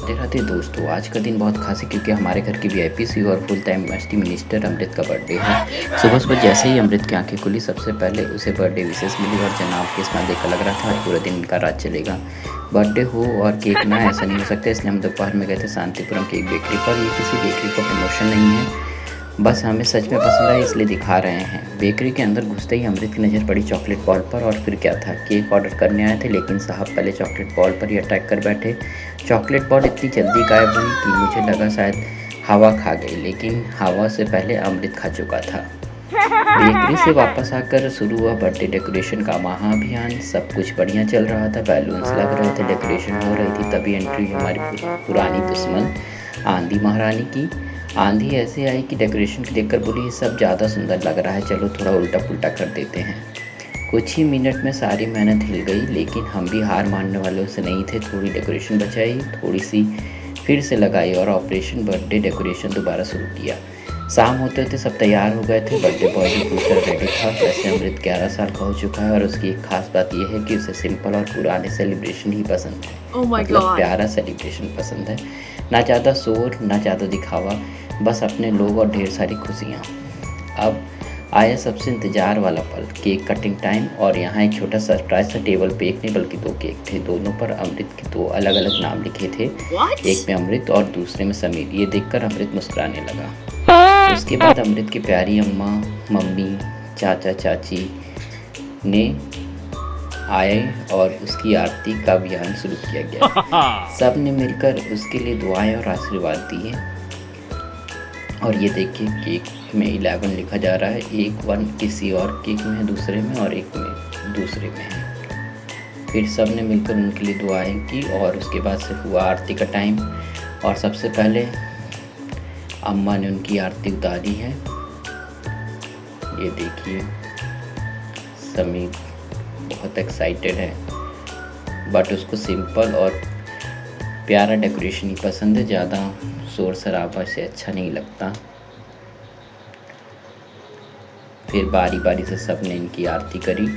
राधे राधे दोस्तों, आज का दिन बहुत खास है क्योंकि हमारे घर की वीआईपी और फुल टाइम एसटी मिनिस्टर अमृत का बर्थडे है। सुबह सुबह जैसे ही अमृत की आंखें खुली, सबसे पहले उसे बर्थडे विशेष मिली और जनाब के स्माइल देखकर लग रहा था पूरा दिन इनका राज चलेगा। बर्थडे हो और केक ना, ऐसा नहीं हो सकता, इसलिए हम दोपहर में गए थे शांतिपुरम केक बेकरी पर। ये किसी बेकरी का प्रमोशन नहीं है, बस हमें सच में पसंद है इसलिए दिखा रहे हैं। बेकरी के अंदर घुसते ही अमृत की नज़र पड़ी चॉकलेट बॉल पर, और फिर क्या था, केक ऑर्डर करने आए थे लेकिन साहब पहले चॉकलेट बॉल पर ही अटैक कर बैठे। चॉकलेट बॉल इतनी जल्दी गायब हुई कि मुझे लगा शायद हवा खा गई, लेकिन हवा से पहले अमृत खा चुका था। बेकरी से वापस आकर शुरू हुआ बर्थडे डेकोरेशन का महाअभियान। सब कुछ बढ़िया चल रहा था, बैलून्स लग रहे थे, डेकोरेशन हो रही थी, तभी एंट्री हुई हमारी पुरानी दुश्मन आंधी महारानी की। आंधी ऐसे आई कि डेकोरेशन को देखकर बोली, ये सब ज़्यादा सुंदर लग रहा है, चलो थोड़ा उल्टा पुल्टा कर देते हैं। कुछ ही मिनट में सारी मेहनत हिल गई, लेकिन हम भी हार मानने वालों से नहीं थे। थोड़ी डेकोरेशन बचाई, थोड़ी सी फिर से लगाई और ऑपरेशन बर्थडे डेकोरेशन दोबारा शुरू किया। शाम होते होते सब तैयार हो गए थे। बर्थडे बॉय भी पूछकर रेडी था। वैसे अमृत 11 साल का हो चुका है और उसकी एक खास बात यह है कि उसे सिंपल और पुराने सेलिब्रेशन ही पसंद है। मतलब प्यारा सेलिब्रेशन पसंद है, ना ज़्यादा शोर ना ज़्यादा दिखावा, बस अपने लोग और ढेर सारी खुशियाँ। अब आया सबसे इंतज़ार वाला पल, केक कटिंग टाइम। और यहाँ एक छोटा सरप्राइज था। टेबल पे एक नहीं बल्कि 2 केक थे, दोनों पर अमृत के 2 अलग अलग नाम लिखे थे। एक में अमृत और दूसरे में समीर। ये देखकर अमृत मुस्कुराने लगा। उसके बाद अमृत की प्यारी अम्मा, मम्मी, चाचा चाची ने आए और उसकी आरती का अभियान शुरू किया गया। सब ने मिलकर उसके लिए दुआएं और आशीर्वाद दिए। और ये देखिए, केक में 11 लिखा जा रहा है। एक 1 किसी और केक में है, दूसरे में, और एक में दूसरे में है। फिर सब ने मिलकर उनके लिए दुआएं की और उसके बाद से हुआ आरती का टाइम। और सबसे पहले अम्मा ने उनकी आरती उतारी है। ये देखिए, समीर बहुत एक्साइटेड है, बट उसको सिंपल और प्यारा डेकोरेशन ही पसंद है, ज़्यादा शोर शराबा से अच्छा नहीं लगता। फिर बारी बारी से सब ने इनकी आरती करी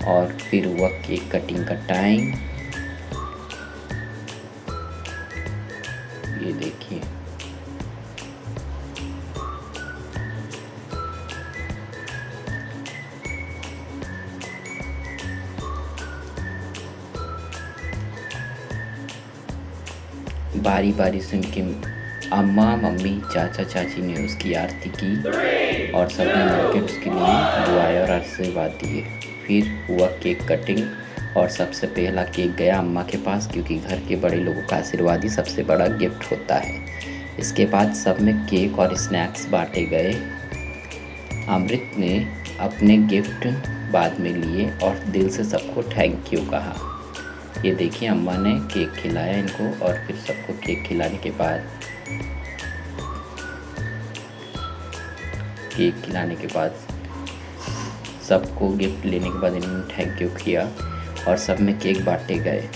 और फिर हुआ केक कटिंग का टाइम। ये देखिए, बारी बारी से उनकी अम्मा, मम्मी, चाचा चाची ने उसकी आरती की और सबने मिलकर उसके लिए दुआएं और आशीर्वाद दिए। फिर हुआ केक कटिंग और सबसे पहला केक गया अम्मा के पास, क्योंकि घर के बड़े लोगों का आशीर्वाद ही सबसे बड़ा गिफ्ट होता है। इसके बाद सब में केक और स्नैक्स बांटे गए। अमृत ने अपने गिफ्ट बाद में लिए और दिल से सबको थैंक यू कहा। ये देखिए, अम्मा ने केक खिलाया इनको और फिर सबको केक खिलाने के बाद सबको गिफ्ट लेने के बाद इन्होंने थैंक यू किया और सब में केक बांटे गए।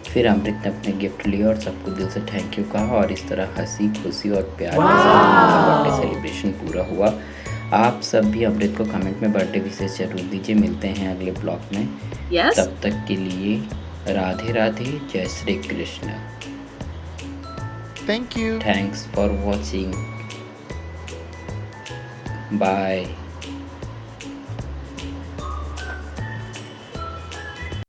फिर अमृत ने अपने गिफ्ट लिए और सबको दिल से थैंक यू कहा और इस तरह हंसी खुशी और प्यार के साथ बर्थडे सेलिब्रेशन पूरा हुआ। आप सब भी अमृत को कमेंट में बर्थडे विशेष जरूर दीजिए। मिलते हैं अगले ब्लॉग में। तब तक के लिए राधे राधे, जय Shri Krishna. Thank you. Thanks for watching, bye.